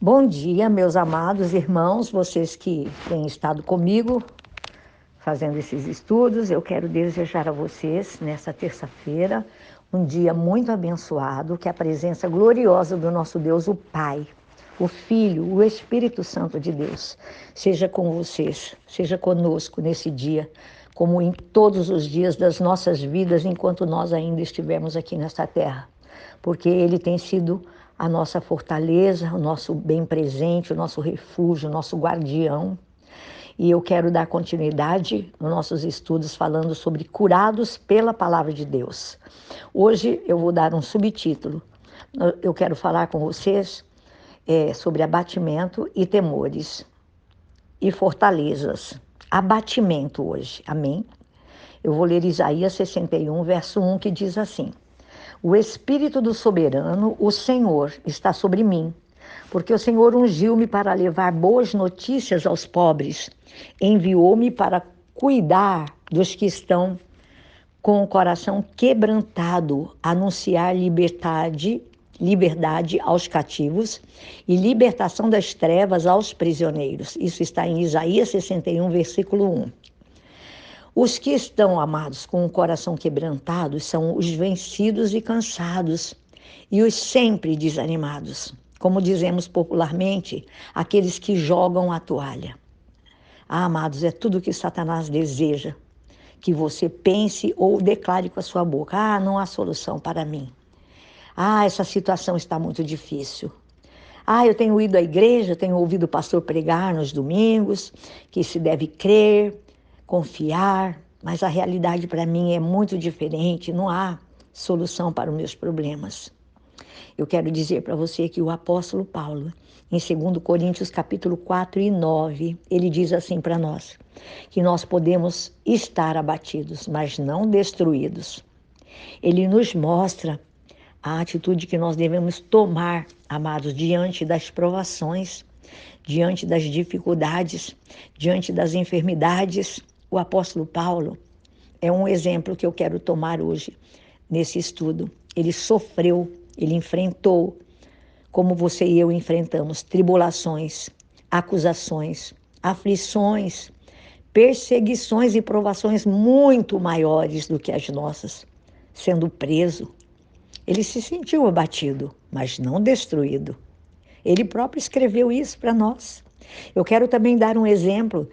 Bom dia, meus amados irmãos, vocês que têm estado comigo fazendo esses estudos. Eu quero desejar a vocês, nessa terça-feira, um dia muito abençoado, que a presença gloriosa do nosso Deus, o Pai, o Filho, o Espírito Santo de Deus, seja com vocês, seja conosco nesse dia, como em todos os dias das nossas vidas, enquanto nós ainda estivermos aqui nesta terra, porque Ele tem sido a nossa fortaleza, o nosso bem presente, o nosso refúgio, o nosso guardião. E eu quero dar continuidade nos nossos estudos falando sobre curados pela palavra de Deus. Hoje eu vou dar um subtítulo. Eu quero falar com vocês sobre abatimento e temores e fortalezas. Abatimento hoje, amém? Eu vou ler Isaías 61, verso 1, que diz assim: O Espírito do Soberano, o Senhor, está sobre mim, porque o Senhor ungiu-me para levar boas notícias aos pobres, enviou-me para cuidar dos que estão com o coração quebrantado, anunciar liberdade aos cativos e libertação das trevas aos prisioneiros. Isso está em Isaías 61, versículo 1. Os que estão, amados, com o coração quebrantado são os vencidos e cansados e os sempre desanimados. Como dizemos popularmente, aqueles que jogam a toalha. Amados, é tudo que Satanás deseja, que você pense ou declare com a sua boca: não há solução para mim. Essa situação está muito difícil. Eu tenho ido à igreja, tenho ouvido o pastor pregar nos domingos, que se deve crer, confiar, mas a realidade para mim é muito diferente, não há solução para os meus problemas. Eu quero dizer para você que o apóstolo Paulo, em 2 Coríntios capítulo 4 e 9, ele diz assim para nós, que nós podemos estar abatidos, mas não destruídos. Ele nos mostra a atitude que nós devemos tomar, amados, diante das provações, diante das dificuldades, diante das enfermidades. O apóstolo Paulo é um exemplo que eu quero tomar hoje nesse estudo. Ele sofreu, ele enfrentou, como você e eu enfrentamos, tribulações, acusações, aflições, perseguições e provações muito maiores do que as nossas, sendo preso. Ele se sentiu abatido, mas não destruído. Ele próprio escreveu isso para nós. Eu quero também dar um exemplo.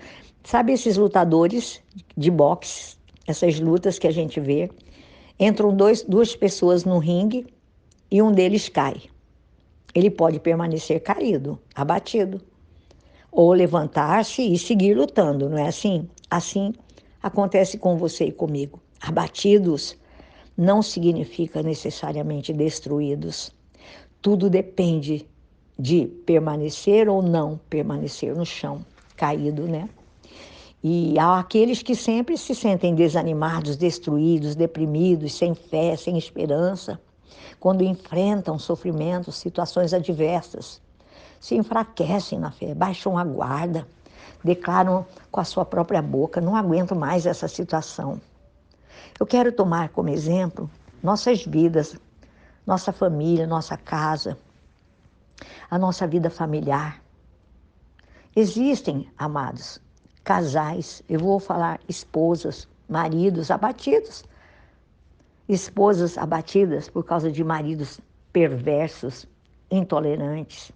Sabe esses lutadores de boxe, essas lutas que a gente vê? Entram duas pessoas no ringue e um deles cai. Ele pode permanecer caído, abatido, ou levantar-se e seguir lutando, não é assim? Assim acontece com você e comigo. Abatidos não significa necessariamente destruídos. Tudo depende de permanecer ou não permanecer no chão, caído, né? E há aqueles que sempre se sentem desanimados, destruídos, deprimidos, sem fé, sem esperança, quando enfrentam sofrimentos, situações adversas. Se enfraquecem na fé, baixam a guarda, declaram com a sua própria boca: não aguento mais essa situação. Eu quero tomar como exemplo nossas vidas, nossa família, nossa casa, a nossa vida familiar. Existem, amados, casais, eu vou falar esposas, maridos abatidos, esposas abatidas por causa de maridos perversos, intolerantes,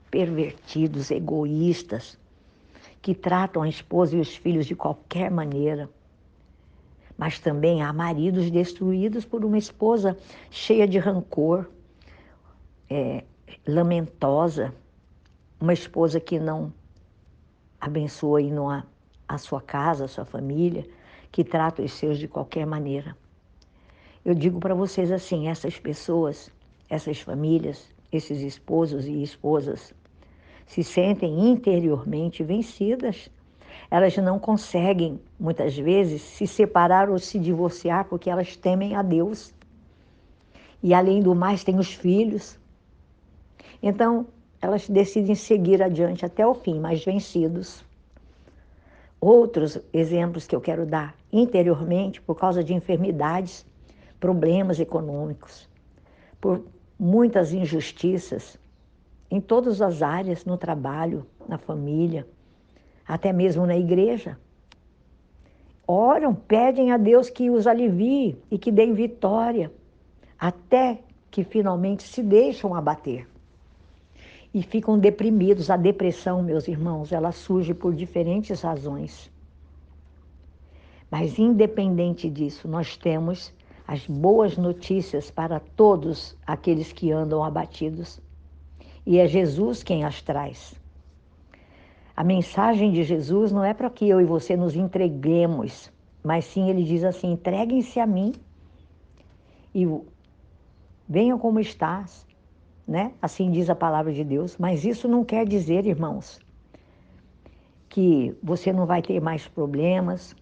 pervertidos, egoístas, que tratam a esposa e os filhos de qualquer maneira. Mas também há maridos destruídos por uma esposa cheia de rancor, lamentosa, uma esposa que não abençoa e não a sua casa, a sua família, que trata os seus de qualquer maneira. Eu digo para vocês assim, essas pessoas, essas famílias, esses esposos e esposas se sentem interiormente vencidas. Elas não conseguem, muitas vezes, se separar ou se divorciar porque elas temem a Deus. E, além do mais, tem os filhos. Então, elas decidem seguir adiante até o fim, mas vencidos. Outros exemplos que eu quero dar interiormente, por causa de enfermidades, problemas econômicos, por muitas injustiças, em todas as áreas, no trabalho, na família, até mesmo na igreja. Oram, pedem a Deus que os alivie e que dê vitória, até que finalmente se deixam abater. E ficam deprimidos. A depressão, meus irmãos, ela surge por diferentes razões. Mas independente disso, nós temos as boas notícias para todos aqueles que andam abatidos. E é Jesus quem as traz. A mensagem de Jesus não é para que eu e você nos entreguemos, mas sim ele diz assim: entreguem-se a mim e venham como estás, né? Assim diz a palavra de Deus. Mas isso não quer dizer, irmãos, que você não vai ter mais problemas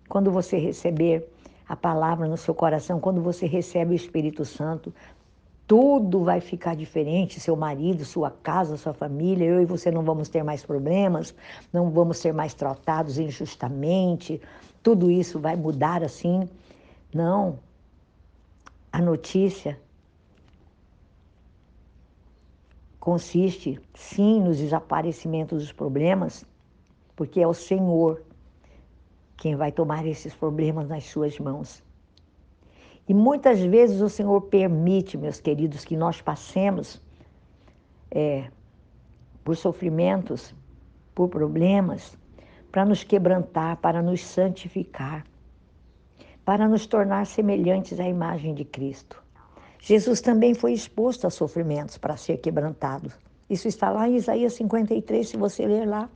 quando você receber a palavra no seu coração, quando você recebe o Espírito Santo. Tudo vai ficar diferente, seu marido, sua casa, sua família, eu e você não vamos ter mais problemas, não vamos ser mais tratados injustamente, tudo isso vai mudar assim. Não, a notícia consiste sim nos desaparecimentos dos problemas, porque é o Senhor quem vai tomar esses problemas nas suas mãos. E muitas vezes o Senhor permite, meus queridos, que nós passemos por sofrimentos, por problemas, para nos quebrantar, para nos santificar, para nos tornar semelhantes à imagem de Cristo. Jesus também foi exposto a sofrimentos para ser quebrantado. Isso está lá em Isaías 53, se você ler lá.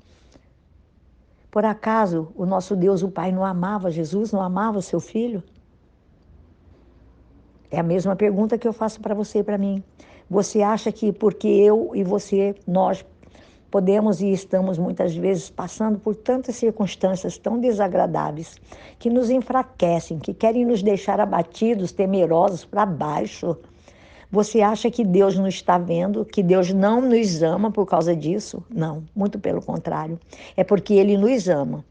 Por acaso o nosso Deus, o Pai, não amava Jesus, não amava seu Filho? É a mesma pergunta que eu faço para você e para mim. Você acha que porque eu e você, nós podemos e estamos muitas vezes passando por tantas circunstâncias tão desagradáveis, que nos enfraquecem, que querem nos deixar abatidos, temerosos, para baixo? Você acha que Deus não está vendo, que Deus não nos ama por causa disso? Não, muito pelo contrário. É porque Ele nos ama,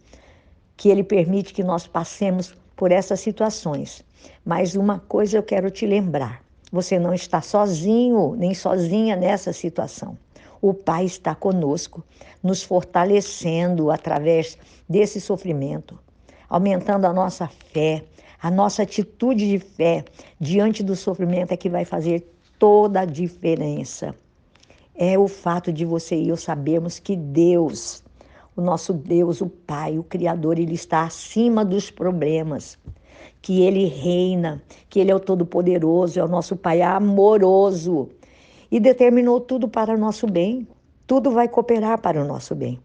que Ele permite que nós passemos por essas situações. Mas uma coisa eu quero te lembrar: você não está sozinho, nem sozinha nessa situação. O Pai está conosco, nos fortalecendo através desse sofrimento, aumentando a nossa fé, a nossa atitude de fé diante do sofrimento é que vai fazer toda a diferença. É o fato de você e eu sabermos que Deus, o nosso Deus, o Pai, o Criador, Ele está acima dos problemas, que Ele reina, que Ele é o Todo-Poderoso, é o nosso Pai amoroso e determinou tudo para o nosso bem. Tudo vai cooperar para o nosso bem.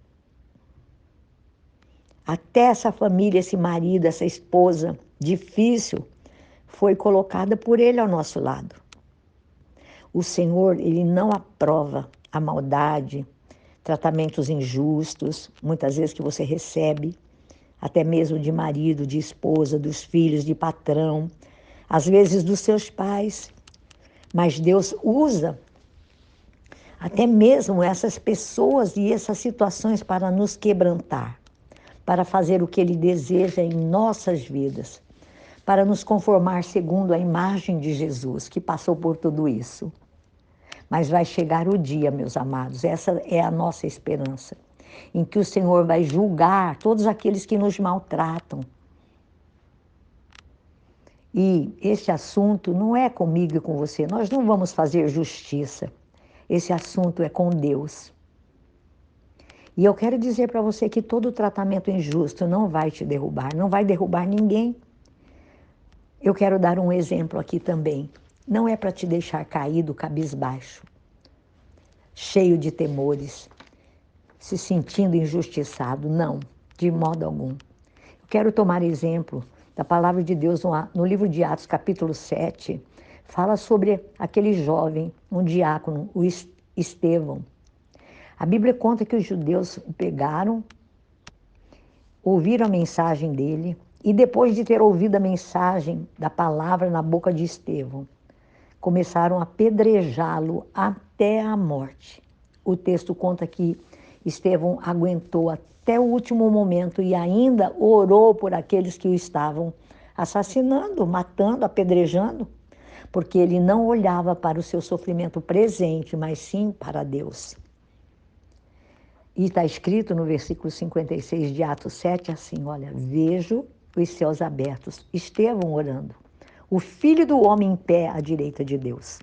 Até essa família, esse marido, essa esposa difícil, foi colocada por Ele ao nosso lado. O Senhor, Ele não aprova a maldade, tratamentos injustos, muitas vezes que você recebe, até mesmo de marido, de esposa, dos filhos, de patrão, às vezes dos seus pais. Mas Deus usa até mesmo essas pessoas e essas situações para nos quebrantar, para fazer o que Ele deseja em nossas vidas, para nos conformar segundo a imagem de Jesus, que passou por tudo isso. Mas vai chegar o dia, meus amados, essa é a nossa esperança, em que o Senhor vai julgar todos aqueles que nos maltratam. E esse assunto não é comigo e com você, nós não vamos fazer justiça. Esse assunto é com Deus. E eu quero dizer para você que todo tratamento injusto não vai te derrubar, não vai derrubar ninguém. Eu quero dar um exemplo aqui também. Não é para te deixar caído, cabisbaixo, cheio de temores, se sentindo injustiçado. Não, de modo algum. Eu quero tomar exemplo da palavra de Deus no livro de Atos, capítulo 7, fala sobre aquele jovem, um diácono, o Estevão. A Bíblia conta que os judeus o pegaram, ouviram a mensagem dele, e depois de ter ouvido a mensagem da palavra na boca de Estevão, começaram a apedrejá-lo até a morte. O texto conta que Estevão aguentou até o último momento e ainda orou por aqueles que o estavam assassinando, matando, apedrejando, porque ele não olhava para o seu sofrimento presente, mas sim para Deus. E está escrito no versículo 56 de Atos 7, assim, olha, vejo os céus abertos, Estevão orando, o Filho do Homem em pé à direita de Deus.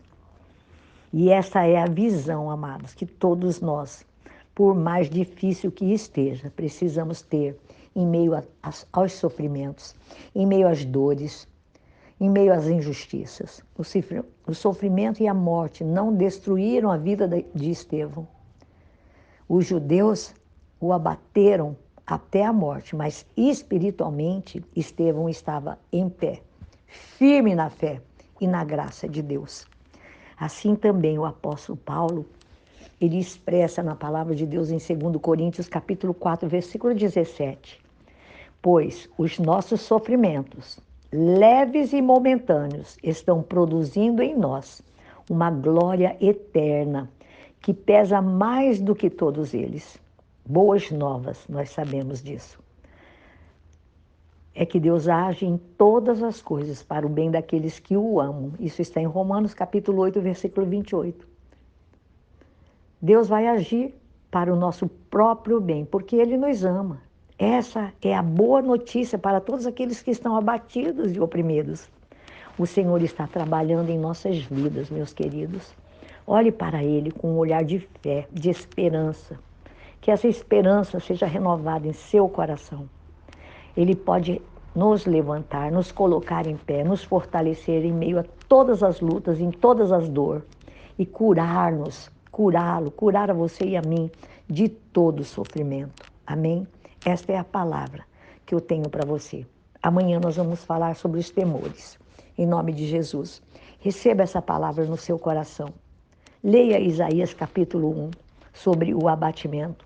E essa é a visão, amados, que todos nós, por mais difícil que esteja, precisamos ter em meio aos sofrimentos, em meio às dores, em meio às injustiças. O sofrimento e a morte não destruíram a vida de Estevão. Os judeus o abateram até a morte, mas espiritualmente Estevão estava em pé, firme na fé e na graça de Deus. Assim também o apóstolo Paulo, ele expressa na palavra de Deus em 2 Coríntios capítulo 4, versículo 17. Pois os nossos sofrimentos, leves e momentâneos, estão produzindo em nós uma glória eterna, que pesa mais do que todos eles. Boas novas, nós sabemos disso. É que Deus age em todas as coisas para o bem daqueles que o amam. Isso está em Romanos capítulo 8, versículo 28. Deus vai agir para o nosso próprio bem, porque Ele nos ama. Essa é a boa notícia para todos aqueles que estão abatidos e oprimidos. O Senhor está trabalhando em nossas vidas, meus queridos. Olhe para Ele com um olhar de fé, de esperança. Que essa esperança seja renovada em seu coração. Ele pode nos levantar, nos colocar em pé, nos fortalecer em meio a todas as lutas, em todas as dores, e curar-nos, curar a você e a mim de todo sofrimento. Amém? Esta é a palavra que eu tenho para você. Amanhã nós vamos falar sobre os temores. Em nome de Jesus. Receba essa palavra no seu coração. Leia Isaías capítulo 1 sobre o abatimento.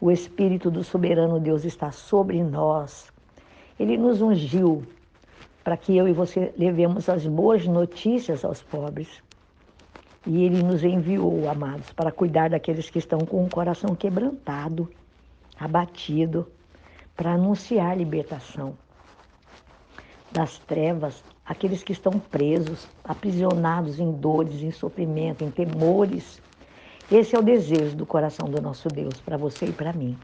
O Espírito do soberano Deus está sobre nós. Ele nos ungiu para que eu e você levemos as boas notícias aos pobres. E Ele nos enviou, amados, para cuidar daqueles que estão com o coração quebrantado, abatido, para anunciar libertação das trevas, aqueles que estão presos, aprisionados em dores, em sofrimento, em temores. Esse é o desejo do coração do nosso Deus para você e para mim.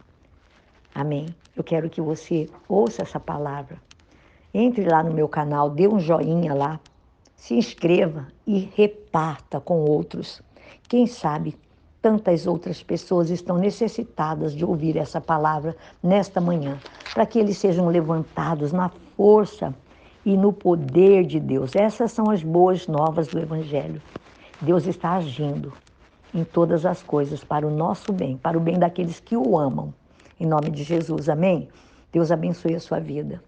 Amém? Eu quero que você ouça essa palavra. Entre lá no meu canal, dê um joinha lá, se inscreva e reparta com outros. Quem sabe tantas outras pessoas estão necessitadas de ouvir essa palavra nesta manhã, para que eles sejam levantados na força e no poder de Deus. Essas são as boas novas do Evangelho. Deus está agindo em todas as coisas para o nosso bem, para o bem daqueles que o amam. Em nome de Jesus, amém? Deus abençoe a sua vida.